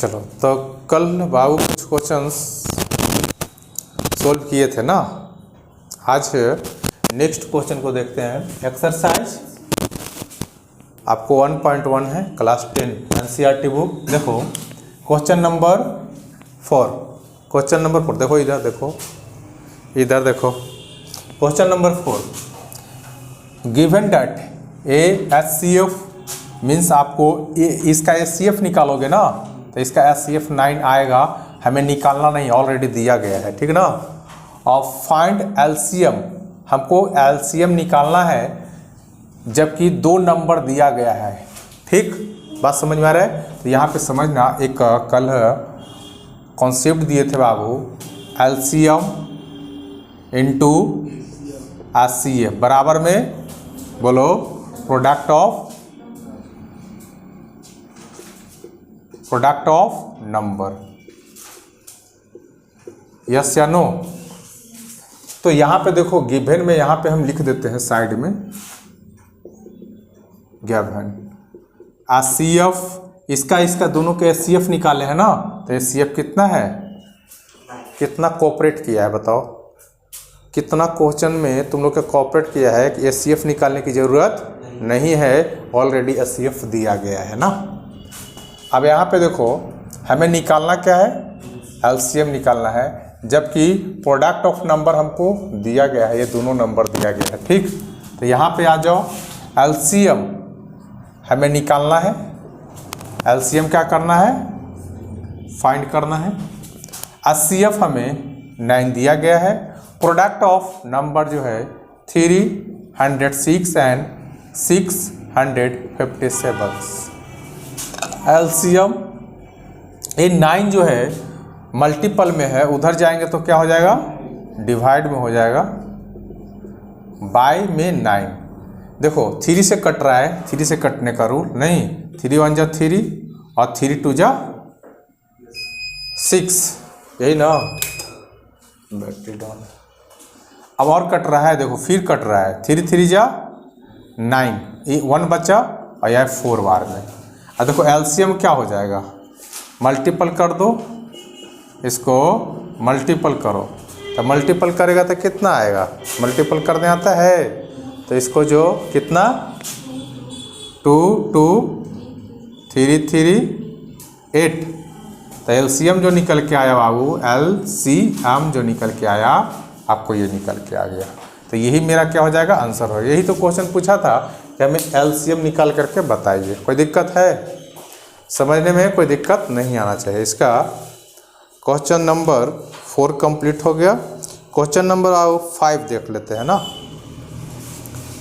चलो, तो कल बाबू कुछ क्वेश्चंस सोल्व किए थे ना। आज नेक्स्ट क्वेश्चन को देखते हैं। एक्सरसाइज आपको 1.1 है, क्लास 10 एनसीईआरटी बुक। देखो क्वेश्चन नंबर 4। क्वेश्चन नंबर 4 देखो, इधर देखो, इधर देखो। Question number 4, given that A HCF means आपको इसका एचसीएफ निकालोगे ना, तो इसका एचसीएफ 9 आएगा। हमें निकालना नहीं, ऑलरेडी दिया गया है, ठीक ना। और फाइंड एलसीएम, हमको एलसीएम निकालना है जबकि 2 नंबर दिया गया है। ठीक, बात समझ में आ रहा है। तो यहाँ पे समझना, एक कल कॉन्सेप्ट दिए थे बाबू, एलसीएम इंटू एचसीएफ बराबर में बोलो प्रोडक्ट ऑफ नंबर, यस या नो। तो यहाँ पे देखो गिवन में, यहाँ पे हम लिख देते हैं साइड में गिवन एचसीएफ, इसका दोनों के एचसीएफ निकाले हैं ना। तो एचसीएफ कितना है, कितना कोऑपरेट किया है बताओ, कितना क्वेश्चन में तुम लोग का कोऑपरेट किया है कि एचसीएफ निकालने की ज़रूरत नहीं है, ऑलरेडी एचसीएफ दिया गया है ना। अब यहाँ पे देखो हमें निकालना क्या है, एलसीएम निकालना है, जबकि प्रोडक्ट ऑफ नंबर हमको दिया गया है, ये दोनों नंबर दिया गया है। ठीक, तो यहाँ पे आ जाओ, एलसीएम हमें निकालना है। एलसीएम क्या करना है, फाइंड करना है। एचसीएफ हमें 9 दिया गया है। प्रोडक्ट ऑफ नंबर जो है 306 एंड 657। एलसीएम ये 9 जो है मल्टीपल में है, उधर जाएंगे तो क्या हो जाएगा, डिवाइड में हो जाएगा, बाय में 9। देखो 3 से कट रहा है, 3 से कटने का रूल नहीं, 3 1 जा 3 और 3 2 जा 6, यही ना। Battery down. अब और कट रहा है, देखो फिर कट रहा है, 3 3 जा 9, 1 बचा और यह 4 बार में। अब देखो एलसीएम क्या हो जाएगा, मल्टीपल कर दो, इसको मल्टीपल करो, तो मल्टीपल करेगा तो कितना आएगा, मल्टीपल करने आता है। तो इसको जो कितना 2 2 3 3 8, तो एलसीएम जो निकल के आया बाबू, एलसीएम जो निकल के आया आपको ये निकल के आ गया। तो यही मेरा क्या हो जाएगा, आंसर हो। यही तो क्वेश्चन पूछा था कि हमें एलसीएम निकाल करके बताइए। कोई दिक्कत है, समझने में कोई दिक्कत नहीं आना चाहिए। इसका क्वेश्चन नंबर 4 कंप्लीट हो गया। क्वेश्चन नंबर 5 देख लेते हैं ना।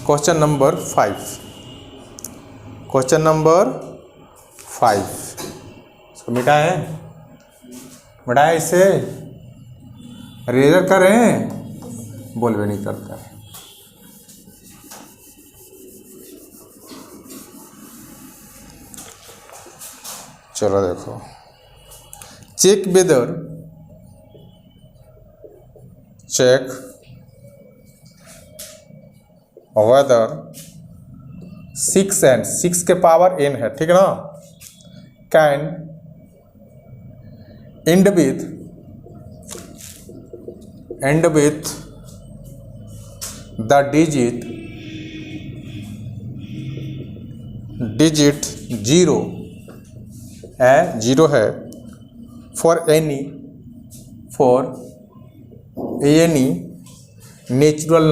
क्वेश्चन नंबर 5, क्वेश्चन नंबर 5 इसको मिटाए, मिटाए इसे, रेजर करें, बोल भी नहीं करता है। चलो देखो, check whether, check whether 6 and 6 के पावर n है, ठीक ना, can end with the digit 0 है for any natural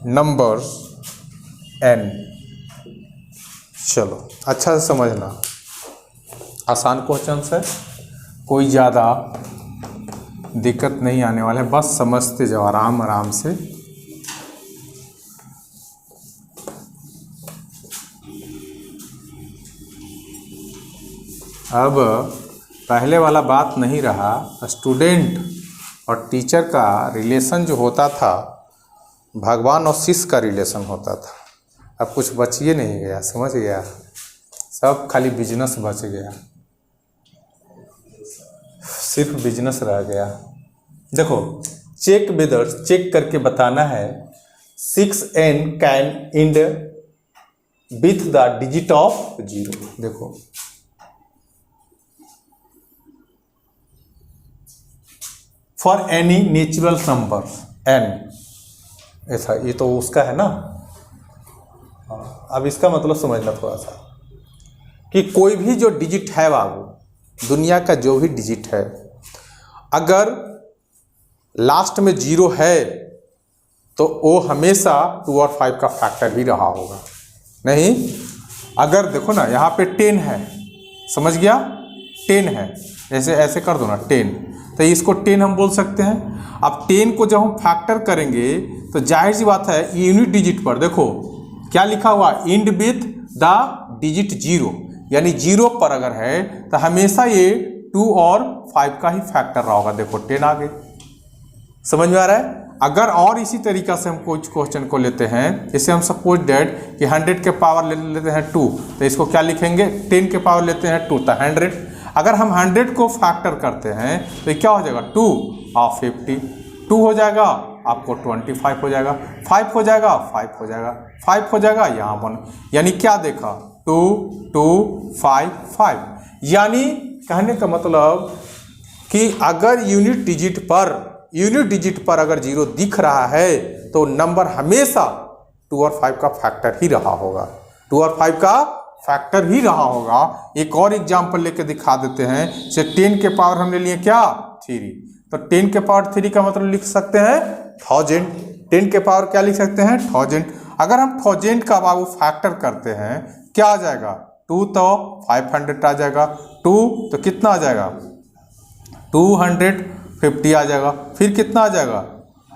number n। चलो अच्छा से समझना, आसान क्वेश्चन है, कोई ज़्यादा दिक्कत नहीं आने वाला है, बस समझते जाओ आराम आराम से। अब पहले वाला बात नहीं रहा, स्टूडेंट और टीचर का रिलेशन जो होता था, भगवान और शिष्य का रिलेशन होता था। अब कुछ बचिए नहीं गया, समझ गया, सब खाली बिजनेस बच गया, सिर्फ बिजनेस रह गया। देखो चेक वेदर, चेक करके बताना है 6n can end with the digit of 0। देखो for any natural number n, ऐसा ये तो उसका है ना। अब इसका मतलब समझना थोड़ा सा कि कोई भी जो डिजिट है बाबू, दुनिया का जो भी डिजिट है, अगर लास्ट में 0 है तो वो हमेशा 2 और 5 का फैक्टर ही रहा होगा। नहीं, अगर देखो ना यहाँ पे 10 है, समझ गया, 10 है, ऐसे ऐसे कर दो ना 10, तो इसको 10 हम बोल सकते हैं। अब 10 को जब हम फैक्टर करेंगे तो जाहिर सी बात है यूनिट डिजिट पर देखो क्या लिखा हुआ, इंड विथ द डिजिट 0, यानी 0 पर अगर है तो हमेशा ये 2 और 5 का ही फैक्टर रहा होगा। देखो 10 आ गए, समझ में आ रहा है। अगर और इसी तरीका से हम कुछ क्वेश्चन को लेते हैं, जैसे हम सपोज डेट कि 100 के पावर ले लेते हैं 2, तो इसको क्या लिखेंगे, 10 के पावर लेते हैं 2 तो 100। अगर हम 100 को फैक्टर करते हैं तो ये क्या हो जाएगा, 2 और 50, 2 हो जाएगा आपको 25 हो जाएगा, 5 हो जाएगा 5 हो जाएगा, 5 हो जाएगा यहाँ 1, यानी क्या देखा 2 2 5 5। यानी कहने का मतलब कि अगर यूनिट डिजिट पर अगर 0 दिख रहा है तो नंबर हमेशा 2 और 5 का फैक्टर ही रहा होगा, 2 और 5 का फैक्टर ही रहा होगा। एक और एग्जांपल लेके दिखा देते हैं। जैसे 10 के पावर हमने लिए क्या, 3, तो 10 के पावर 3 का मतलब लिख सकते हैं 1000। 10 के पावर क्या लिख सकते हैं, 1000। अगर हम 1000 का बाबू फैक्टर करते हैं क्या आ जाएगा, 2 तो 500 आ जाएगा, 2 तो कितना आ जाएगा 250 आ जाएगा, फिर कितना आ जाएगा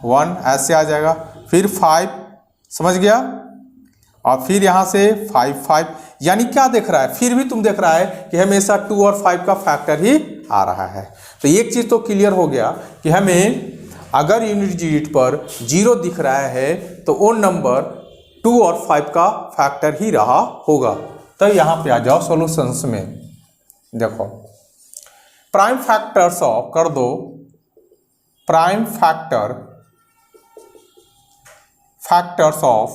1 ऐसे आ जाएगा, फिर 5, समझ गया, और फिर यहाँ से 5 5। यानी क्या देख रहा है, फिर भी तुम देख रहा है कि हमेशा 2 और 5 का फैक्टर ही आ रहा है। तो एक चीज़ तो क्लियर हो गया कि हमें अगर यूनिट डिजिट पर 0 दिख रहा है तो वो नंबर 2 और 5 का फैक्टर ही रहा होगा। तो यहाँ पे आ जाओ सॉल्यूशंस में, देखो प्राइम फैक्टर्स ऑफ कर दो, प्राइम फैक्टर्स ऑफ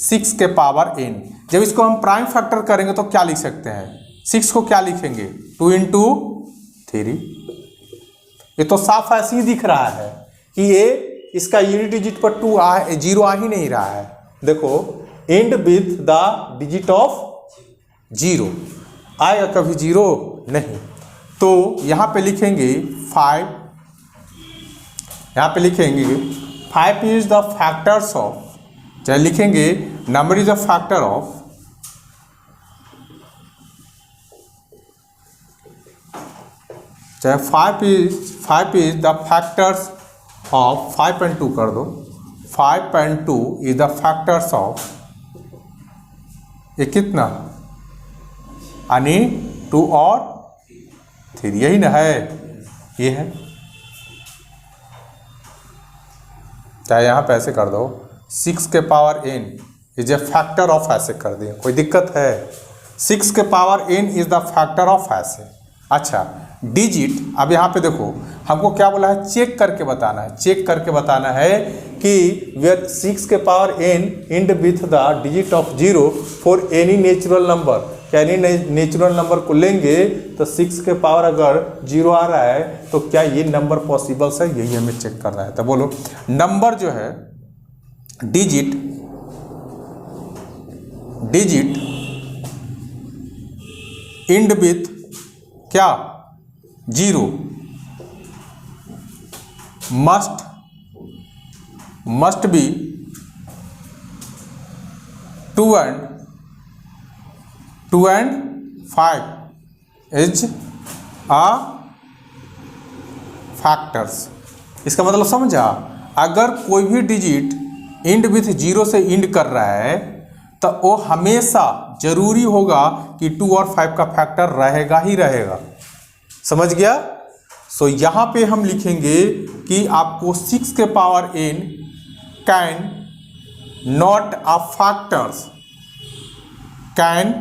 6 के पावर n। जब इसको हम प्राइम फैक्टर करेंगे तो क्या लिख सकते हैं, 6 को क्या लिखेंगे 2 × 3। ये तो साफ ऐसे ही दिख रहा है कि ये इसका यूनिट डिजिट पर 0 आ ही नहीं रहा है। देखो and with the digit of 0 आएगा, कभी 0 नहीं। तो यहाँ पे लिखेंगे 5, यहाँ पे लिखेंगे 5 इज द फैक्टर्स ऑफ, चाहे लिखेंगे number is the factor of चाहे 5 इज द फैक्टर्स ऑफ 5 और 2 कर दो, 5 और 2 इज द फैक्टर्स ऑफ, ये कितना यानी 2 और 3, यही ना है, ये है। चाहे यहाँ पे ऐसे कर दो 6 के power n is a factor of, ऐसे कर दिए, कोई दिक्कत है, 6 के power n is the factor of ऐसे। अच्छा डिजिट, अब यहाँ पे देखो हमको क्या बोला है, चेक करके बताना है, चेक करके बताना है कि वेयर 6 के power n and with the digit of 0 for any natural number. यानी नेचुरल नंबर को लेंगे तो 6 के पावर अगर 0 आ रहा है तो क्या ये नंबर पॉसिबल्स है, यही हमें चेक करना है। तो बोलो नंबर जो है डिजिट एंड विथ क्या 0 must be 2 and 5 is a factors. इसका मतलब समझा, अगर कोई भी डिजिट इंड विथ 0 से इंड कर रहा है तो वो हमेशा जरूरी होगा कि 2 और 5 का फैक्टर रहेगा ही रहेगा, समझ गया। सो यहाँ पे हम लिखेंगे कि आपको 6 के power n can not a factors, can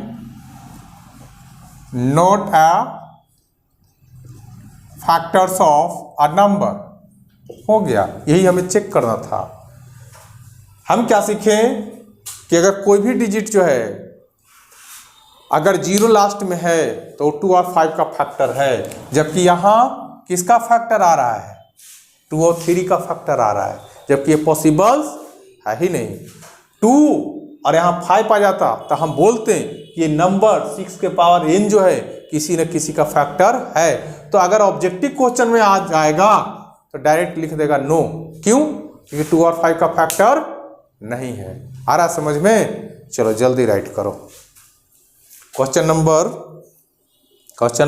not a factors of a number, हो गया, यही हमें चेक करना था। हम क्या सीखें कि अगर कोई भी डिजिट जो है अगर 0 लास्ट में है तो 2 और 5 का फैक्टर है, जबकि यहाँ किसका फैक्टर आ रहा है, 2 और 3 का फैक्टर आ रहा है, जबकि ये पॉसिबल है ही नहीं। 2 और यहाँ 5 आ जाता तो हम बोलते हैं कि ये नंबर 6 के पावर n जो है किसी न किसी का फैक्टर है। तो अगर ऑब्जेक्टिव क्वेश्चन में आ जाएगा तो डायरेक्ट लिख देगा नो। क्यों? क्योंकि 2 और 5 का फैक्टर नहीं है। आ रहा समझ में? चलो जल्दी राइट करो। क्वेश्चन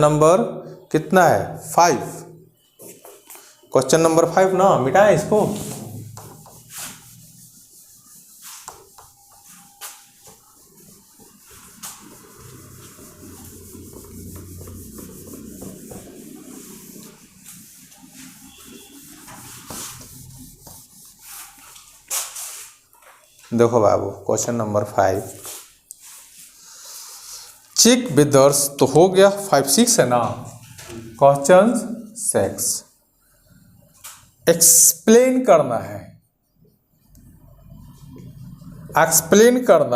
नंबर कितना है? 5। क्वेश्चन नंबर 5 ना, मिटाएं इसको। देखो बाबू, क्वेश्चन नंबर 5 चेक विदर्स तो हो गया। 5, 6 है ना। क्वेश्चन 6 एक्सप्लेन करना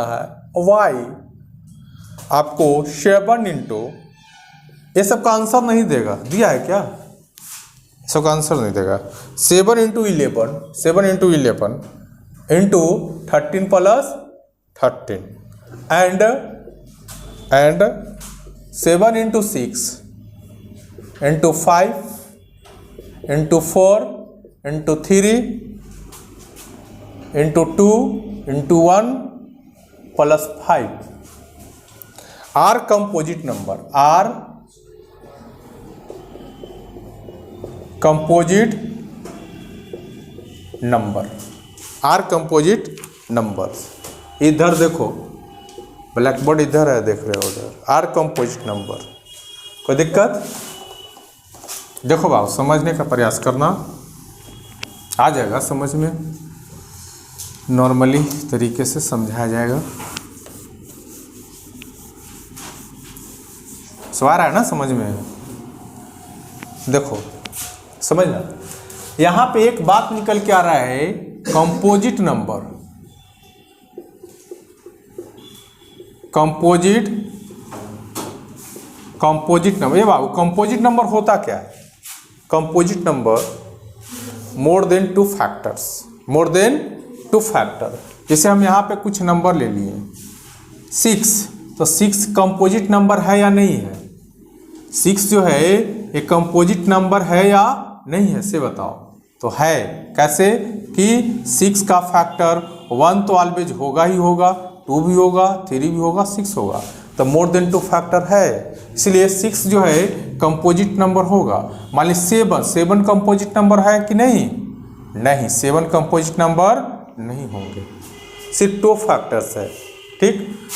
है, वाई आपको 7 इंटू, ये सब का आंसर नहीं देगा, दिया है क्या? सब का आंसर नहीं देगा। 7 into 11 into 13 plus 13 and 7 into 6 into 5 into 4 into 3 into 2 into 1 plus 5 are composite number. इधर देखो, ब्लैक बोर्ड इधर है, देख रहे हो उधर, आर कंपोजिट नंबर। कोई दिक्कत? देखो बाबू, समझने का प्रयास करना, आ जाएगा समझ में, नॉर्मली तरीके से समझाया जाएगा। सवाल है ना समझ में? देखो समझना, यहाँ पे एक बात निकल के आ रहा है, कंपोजिट नंबर। ये बाबू कंपोजिट नंबर होता क्या है? Composite number more than two factor. जैसे हम यहाँ पे कुछ नंबर ले लिए 6, तो 6 कंपोजिट नंबर है या नहीं है? 6 जो है ये कंपोजिट नंबर है या नहीं है, से बताओ। तो है। कैसे? कि 6 का फैक्टर 1 तो ऑलवेज होगा ही होगा, 2 भी होगा, 3 भी होगा, 6 होगा, तो मोर देन 2 फैक्टर है, इसलिए 6 जो है कंपोजिट नंबर होगा। मान लीजिए 7 कंपोजिट नंबर है कि नहीं? 7 कंपोजिट नंबर नहीं होंगे, सिर्फ 2 फैक्टर्स है। ठीक।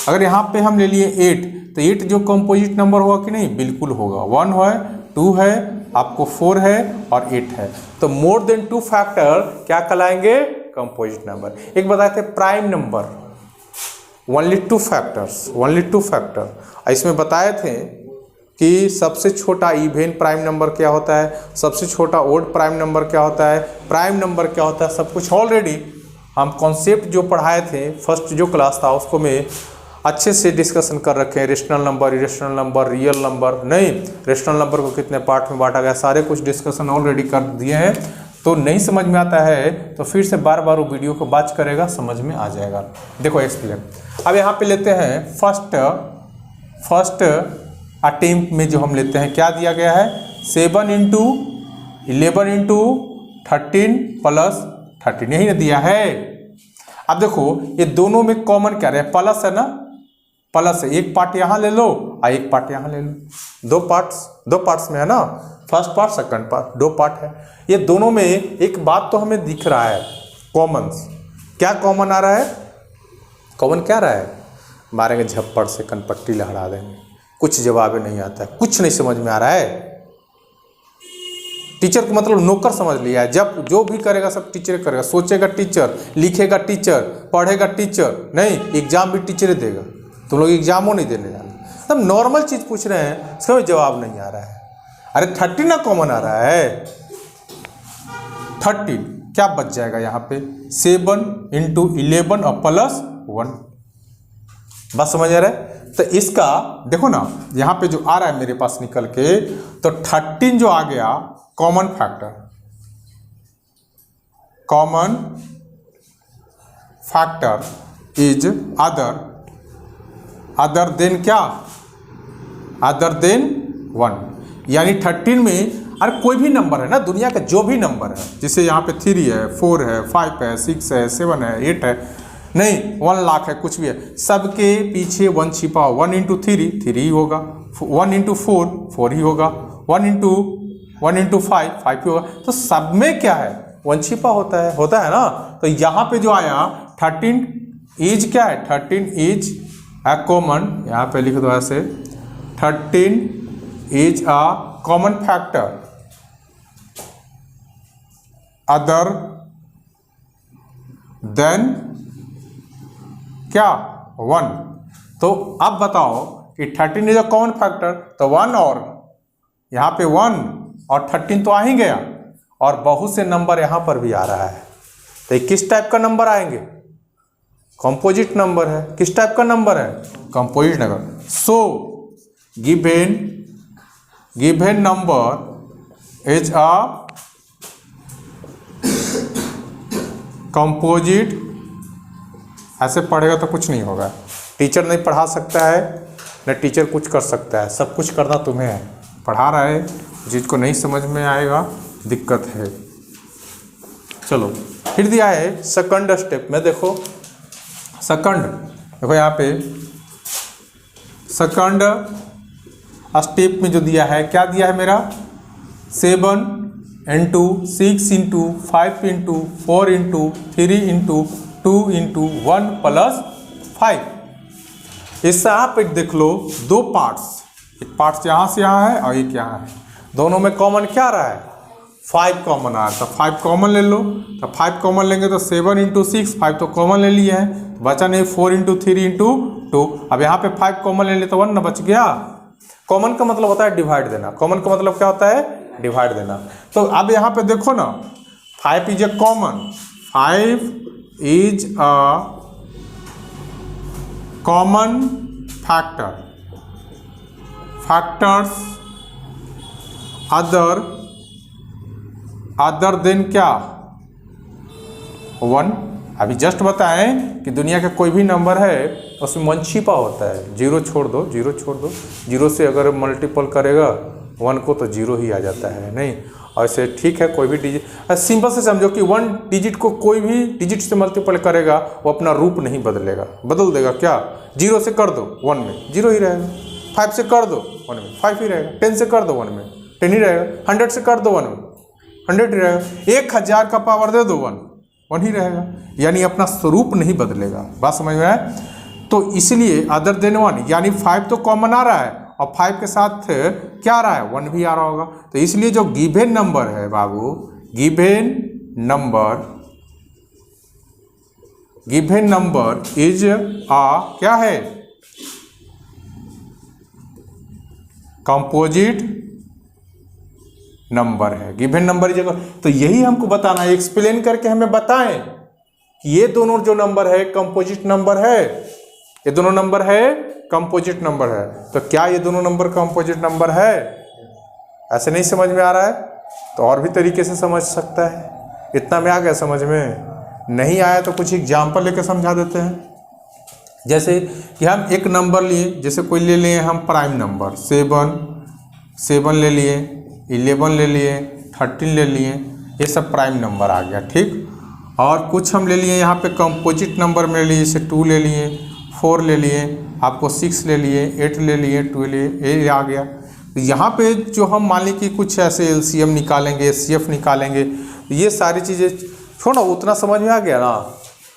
अगर यहाँ पे हम ले लिए 8, तो 8 जो कंपोजिट नंबर होगा कि नहीं? बिल्कुल होगा। 1 है, 2 है, आपको 4 है और 8 है, तो मोर देन 2 फैक्टर क्या कहलाएंगे? Composite number. एक बताए थे प्राइम नंबर, ओनली 2 फैक्टर। इसमें बताए थे कि सबसे छोटा इवन प्राइम नंबर क्या होता है, सबसे छोटा ओड प्राइम नंबर क्या होता है, प्राइम नंबर क्या होता है, सब कुछ ऑलरेडी हम कॉन्सेप्ट जो पढ़ाए थे फर्स्ट जो क्लास था उसको में अच्छे से डिस्कशन कर रखे हैं। Rational number, irrational number, real number, नहीं रेशनल नंबर को कितने पार्ट में बांटा गया, सारे कुछ डिस्कशन ऑलरेडी कर दिए हैं। तो नहीं समझ में आता है तो फिर से बार बार वो वीडियो को वॉच करेगा, समझ में आ जाएगा। देखो एक्सप्लेन। अब यहाँ पे लेते हैं फर्स्ट अटेम्प्ट में जो हम लेते हैं, क्या दिया गया है? 7 इंटू 11 इंटू 13 प्लस 13, यही ना दिया है। अब देखो ये दोनों में कॉमन क्या रहे? प्लस है ना, प्लस है। एक पार्ट यहाँ ले लो और एक पार्ट यहाँ ले लो, दो पार्ट्स में है ना, first part second part, 2 part है। ये दोनों में एक बात तो हमें दिख रहा है कॉमन। क्या कॉमन आ रहा है? कॉमन क्या रहा है? मारेंगे झप्पड़ से कनपट्टी लहरा देंगे, कुछ जवाब नहीं आता है, कुछ नहीं समझ में आ रहा है। टीचर को मतलब नौकर समझ लिया है, जब जो भी करेगा सब टीचर करेगा, सोचेगा टीचर, लिखेगा टीचर, पढ़ेगा टीचर, नहीं एग्जाम भी टीचर देगा। तुम लोग एग्जामों नहीं देने जाना, तब नॉर्मल चीज़ पूछ रहे हैं, इसका भी जवाब नहीं आ रहा है। अरे 13 ना कॉमन आ रहा है, 13 क्या बच जाएगा यहाँ पे 7 इंटू 11 और प्लस 1। बस समझ आ रहा है। तो इसका देखो ना यहाँ पे जो आ रहा है मेरे पास निकल के, तो 13 जो आ गया common factor, common factor is other than क्या, अदर देन 1। यानी 13 में अरे कोई भी नंबर है ना, दुनिया का जो भी नंबर है, जैसे यहाँ पे 3 है, 4 है, 5 है, 6 है, 7 है, 8 है, नहीं 1 लाख है, कुछ भी है, सबके पीछे 1 छिपा हो। 1 इंटू 3 3 ही होगा, 1 इंटू 4 4 ही होगा, 1 इंटू 5 5 ही होगा। तो सब में क्या है 1 छिपा होता है ना। तो यहाँ पे जो आया 13 इज क्या है, 13 इज ए कॉमन, यहाँ पे लिख दो ऐसे, 13 is a common factor other than क्या 1। तो अब बताओ कि 13 इज अ कॉमन फैक्टर, तो 1 और यहाँ पे 1 और 13 तो आ ही गया, और बहुत से नंबर यहाँ पर भी आ रहा है। तो ये किस टाइप का नंबर आएंगे, कंपोजिट नंबर है। किस टाइप का नंबर है, composite number. So given number is a composite. ऐसे पढ़ेगा तो कुछ नहीं होगा, टीचर नहीं पढ़ा सकता है, न टीचर कुछ कर सकता है, सब कुछ करना तुम्हें है। पढ़ा रहा है, जिसको नहीं समझ में आएगा दिक्कत है। चलो फिर दिया है सेकंड स्टेप में, देखो सेकंड, देखो यहाँ पे सेकंड स्टेप में जो दिया है, क्या दिया है मेरा 7 into 6 into 5 into 4 into 3 into 2 into 1 plus 5। इससे आप एक देख लो, दो पार्ट्स, एक पार्ट्स यहाँ से यहाँ है और एक यहाँ है, दोनों में कॉमन क्या रहा है 5 कॉमन आ रहा है। तो 5 कॉमन ले लो, तो 5 कॉमन लेंगे तो 7 इंटू 6, 5 तो कॉमन ले लिए हैं, तो बचा नहीं 4 इंटू 3 इंटू 2। अब यहाँ पे 5 कॉमन ले ले तो 1 ना बच गया। कॉमन का मतलब होता है डिवाइड देना, कॉमन का मतलब क्या होता है डिवाइड देना। तो अब यहाँ पे देखो ना 5 is a common, 5 is a common factor, factors other than क्या 1। अभी जस्ट बताएं कि दुनिया का कोई भी नंबर है उसमें 1 छिपा होता है, 0 छोड़ दो, 0 छोड़ दो, 0 से अगर मल्टीपल करेगा 1 को तो 0 ही आ जाता है, नहीं ऐसे ठीक है। कोई भी डिजिट सिंपल से समझो कि 1 डिजिट को कोई भी डिजिट से मल्टीपल करेगा वो अपना रूप नहीं बदलेगा, बदल देगा क्या, 0 से कर दो 1 में 0 ही रहेगा, 5 से कर दो 1 में 5 ही रहेगा, 10 से कर दो 1 में 10 ही रहेगा, 100 से कर दो 1 में 100 ही रहेगा, 1000 का पावर दे दो 1 ही रहेगा, यानी अपना स्वरूप नहीं बदलेगा। बात समझ में आए। तो इसलिए अदर देन 1, यानी 5 तो कॉमन आ रहा है और 5 के साथ क्या आ रहा है 1 भी आ रहा होगा। तो इसलिए जो गिवन नंबर है बाबू, गिवन नंबर इज आ क्या है कंपोजिट नंबर है, गिवन नंबर जगह। तो यही हमको बताना है, एक्सप्लेन करके हमें बताएं कि ये दोनों जो नंबर है कंपोजिट नंबर है, ये दोनों नंबर है कंपोजिट नंबर है। तो क्या ये दोनों नंबर कंपोजिट नंबर है? ऐसे नहीं समझ में आ रहा है तो और भी तरीके से समझ सकता है। इतना में आ गया समझ में? नहीं आया तो कुछ एग्जाम्पल लेकर समझा देते हैं। जैसे कि हम एक नंबर लिए, जैसे कोई ले लिए हम प्राइम नंबर 7 ले लिए, 11 ले लिए, 13 ले लिए, ये सब प्राइम नंबर आ गया, ठीक। और कुछ हम ले लिए यहाँ पे कंपोजिट नंबर में ले लिए, जैसे 2 ले लिए, 4 ले लिए, आपको 6 ले लिए, 8 ले लिए, 2 ले लिए, ये आ गया। तो यहाँ पे जो हम मान ली कि कुछ ऐसे एलसीएम निकालेंगे, एचसीएफ निकालेंगे, तो ये सारी चीज़ें छोड़ो, उतना समझ में आ गया ना।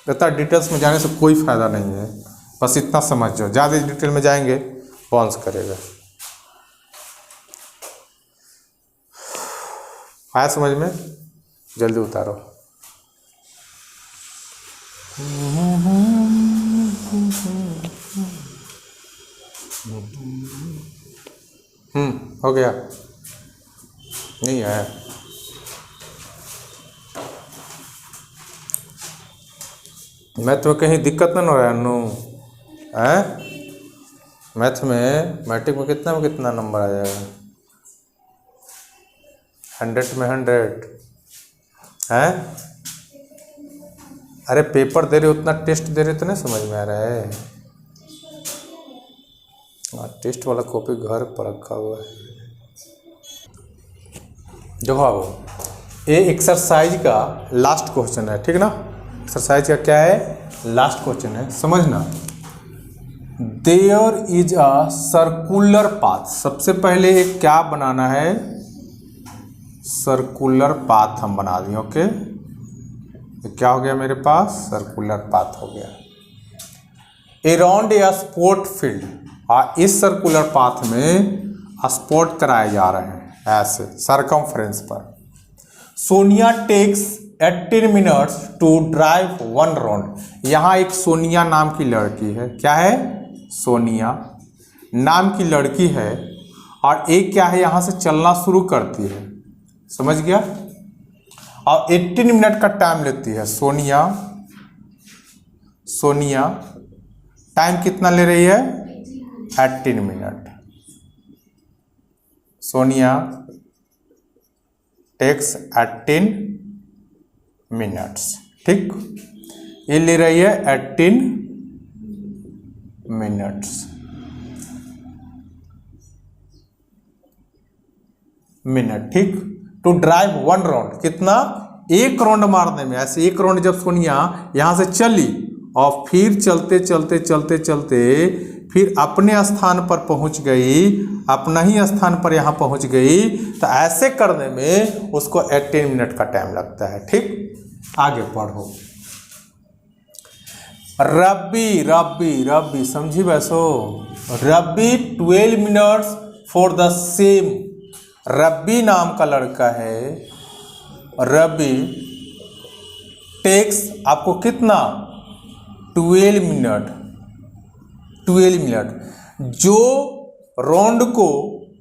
इतना डिटेल्स में जाने से कोई फ़ायदा नहीं है, बस इतना समझ जाओ, ज़्यादा डिटेल में जाएंगे बाउंस करेगा। आया समझ में? जल्दी उतारो। हो गया? नहीं आया? मैथ में कहीं दिक्कत नहीं हो रहा है अनु? हैं? मैथ में मैट्रिक में कितना नंबर आ जाएगा? 100 में 100 हैं? अरे पेपर दे रहे उतना टेस्ट दे रहे तो नहीं समझ में आ रहा है? टेस्ट वाला कॉपी घर पर रखा हुआ है। देखो ये एक्सरसाइज का लास्ट क्वेश्चन है, ठीक ना? एक्सरसाइज का क्या है? लास्ट क्वेश्चन है, समझना। There is a circular path. सबसे पहले एक क्या बनाना है? सर्कुलर पाथ हम बना दिए। ओके, तो क्या हो गया मेरे पास? सर्कुलर पाथ हो गया अराउंड ए स्पोर्ट फील्ड। इस सर्कुलर पाथ में स्पोर्ट कराए जा रहे हैं ऐसे सरकमफ्रेंस पर। Sonia takes 18 minutes to drive 1 round. यहाँ एक सोनिया नाम की लड़की है। क्या है? सोनिया नाम की लड़की है और एक क्या है, यहाँ से चलना शुरू करती है, समझ गया? और 18 मिनट का टाइम लेती है सोनिया टाइम कितना ले रही है? 18 मिनट। सोनिया टेक्स 18 मिनट्स, ठीक? ये ले रही है 18 मिनट, ठीक? टू ड्राइव 1 राउंड, कितना? 1 राउंड मारने में। ऐसे 1 राउंड जब सोनिया यहां से चली और फिर चलते चलते चलते चलते फिर अपने स्थान पर पहुंच गई, अपना ही स्थान पर यहां पहुंच गई, तो ऐसे करने में उसको 18 मिनट का टाइम लगता है, ठीक? आगे पढ़ो। रब्बी समझी vaso? Rabi 12 minutes for the same. रब्बी नाम का लड़का है। रब्बी टेक्स आपको कितना? 12 मिनट। जो राउंड को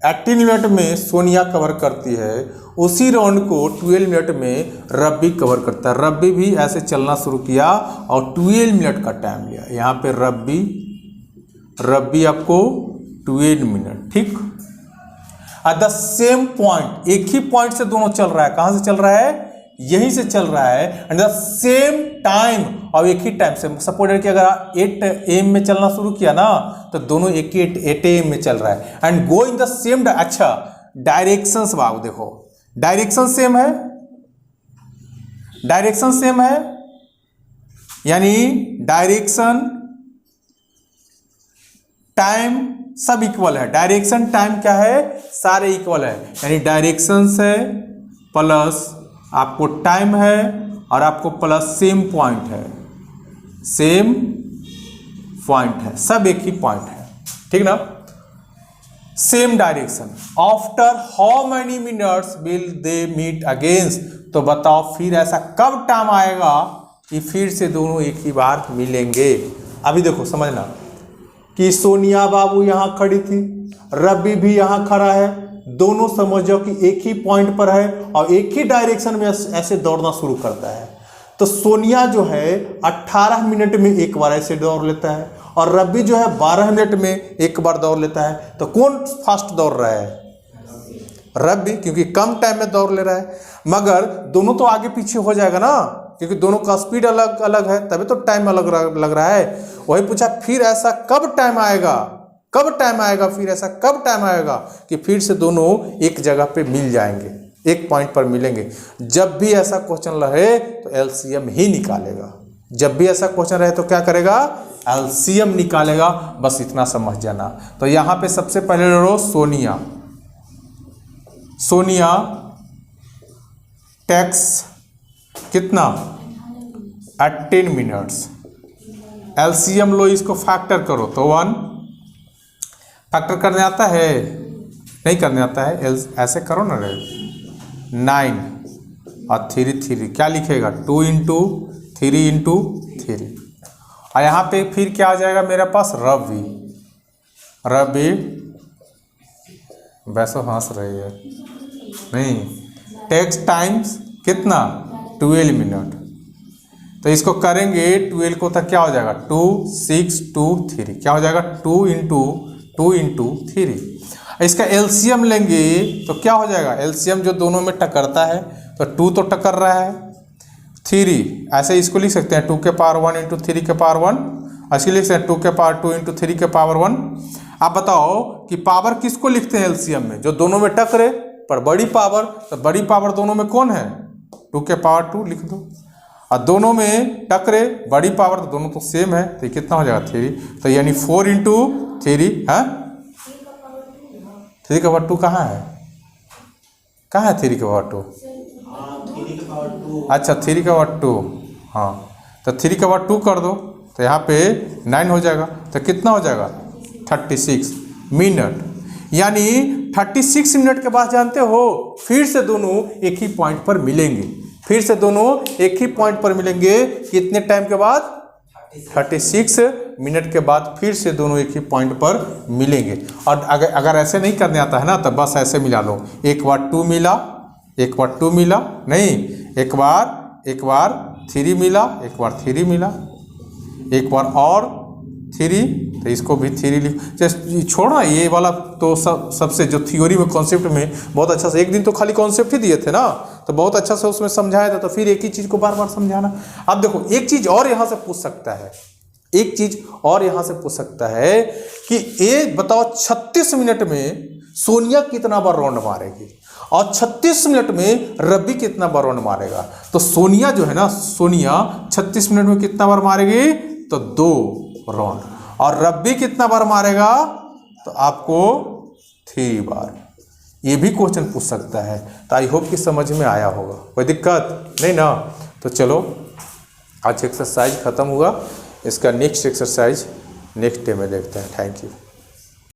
18 मिनट में सोनिया कवर करती है, उसी राउंड को 12 मिनट में रब्बी कवर करता है। रब्बी भी ऐसे चलना शुरू किया और 12 मिनट का टाइम लिया। यहाँ पे रब्बी आपको 12 मिनट, ठीक? एट द सेम पॉइंट, एक ही पॉइंट से दोनों चल रहा है। कहां से चल रहा है? यहीं से चल रहा है। एट द सेम टाइम, और एक ही टाइम से। सपोज कि अगर 8 AM में चलना शुरू किया ना, तो दोनों एक ही 8 AM में चल रहा है। And go in the same. अच्छा, डायरेक्शन बाबू देखो, डायरेक्शन सेम है, यानी डायरेक्शन टाइम सब इक्वल है। डायरेक्शन टाइम क्या है? सारे इक्वल है। यानी डायरेक्शन है प्लस आपको टाइम है और आपको प्लस सेम पॉइंट है, सब एक ही पॉइंट है, ठीक ना? Same direction. After how many minutes will they meet against? तो बताओ फिर ऐसा कब टाइम आएगा कि फिर से दोनों एक ही बार मिलेंगे? अभी देखो समझना कि सोनिया बाबू यहां खड़ी थी, रब्बी भी यहां खड़ा है, दोनों समझो कि एक ही पॉइंट पर है और एक ही डायरेक्शन में ऐसे दौड़ना शुरू करता है। तो सोनिया जो है 18 मिनट में एक बार ऐसे दौड़ लेता है और रब्बी जो है 12 मिनट में एक बार दौड़ लेता है। तो कौन फास्ट दौड़ रहा है? रब्बी, क्योंकि कम टाइम में दौड़ ले रहा है। मगर दोनों तो आगे पीछे हो जाएगा ना, क्योंकि दोनों का स्पीड अलग अलग है, तभी तो टाइम अलग लग रहा है। वही पूछा फिर ऐसा कब टाइम आएगा, फिर ऐसा कब टाइम आएगा कि फिर से दोनों एक जगह पे मिल जाएंगे, एक पॉइंट पर मिलेंगे। जब भी ऐसा क्वेश्चन रहे तो एलसीएम ही निकालेगा। जब भी ऐसा क्वेश्चन रहे तो क्या करेगा? एलसीएम निकालेगा। बस इतना समझ जाना। तो यहाँ पे सबसे पहले लो सोनिया टेक्स कितना? 18 मिनट्स। एलसीएम लो, इसको फैक्टर करो तो 1। फैक्टर करने आता है? नहीं करने आता है। ऐसे करो ना रे, 9 और 3 क्या लिखेगा? 2 × 3 × 3। और यहाँ पे फिर क्या आ जाएगा मेरे पास? रब्बी वैसे हंस रही है नहीं। टेक्स टाइम्स कितना? 12 मिनट। तो इसको करेंगे 12 को, तो क्या हो जाएगा 2 6 2 3, क्या हो जाएगा 2 इंटू 3। इसका एलसीएम लेंगे तो क्या हो जाएगा, एलसीएम जो दोनों में टकरता है, तो 2 तो टकर रहा है, 3 ऐसे इसको लिख सकते हैं 2 के पावर 1 इंटू 3 के पावर 1, ऐसे लिख सकते हैं 2 के पावर 2 इंटू 3 के पावर 1। आप बताओ कि पावर किसको लिखते हैं एलसीएम में, जो दोनों में टकरे पर बड़ी पावर, तो बड़ी पावर दोनों में कौन है 2 के पावर 2 लिख दो, और दोनों में टकरे बड़ी पावर तो दोनों तो सेम है, तो कितना हो जाएगा 3, तो यानी 4 इंटू 3 है 3 का पावर 2 कहाँ है, कहाँ है 3 का पावर 2, अच्छा 3 का पावर 2, हाँ तो 3 का पावर 2 कर दो, तो यहाँ पे 9 हो जाएगा, तो कितना हो जाएगा 36 मिनट। यानी 36 मिनट के बाद जानते हो फिर से दोनों एक ही पॉइंट पर मिलेंगे, फिर से दोनों एक ही पॉइंट पर मिलेंगे, कितने टाइम के बाद 36 मिनट के बाद फिर से दोनों एक ही पॉइंट पर मिलेंगे। और अगर ऐसे नहीं करने आता है ना, तो बस ऐसे मिला लो, एक बार 2 मिला, एक बार 2 मिला, नहीं एक बार 3 मिला, एक बार 3 मिला, एक बार और 3, तो इसको भी 3 लिख, छोड़ना ये वाला तो सबसे जो थ्योरी में कॉन्सेप्ट में बहुत अच्छा से, एक दिन तो खाली कॉन्सेप्ट ही दिए थे ना, तो बहुत अच्छा से उसमें समझाया था, तो फिर एक ही चीज़ को बार बार समझाना। अब देखो एक चीज़ और यहाँ से पूछ सकता है, एक चीज़ और यहाँ से पूछ सकता है कि ये बताओ 36 मिनट में सोनिया कितना बार राउंड मारेगी और 36 मिनट में रवि कितना बार राउंड मारेगा। तो सोनिया जो है ना, सोनिया 36 मिनट में कितना बार मारेगी, तो 2 राउंड, और रवि कितना बार मारेगा, तो आपको 3 बार। ये भी क्वेश्चन पूछ सकता है, तो आई होप कि समझ में आया होगा, कोई दिक्कत नहीं ना। तो चलो आज एक्सरसाइज खत्म हुआ, इसका नेक्स्ट एक्सरसाइज नेक्स्ट डे में देखते हैं। Thank you.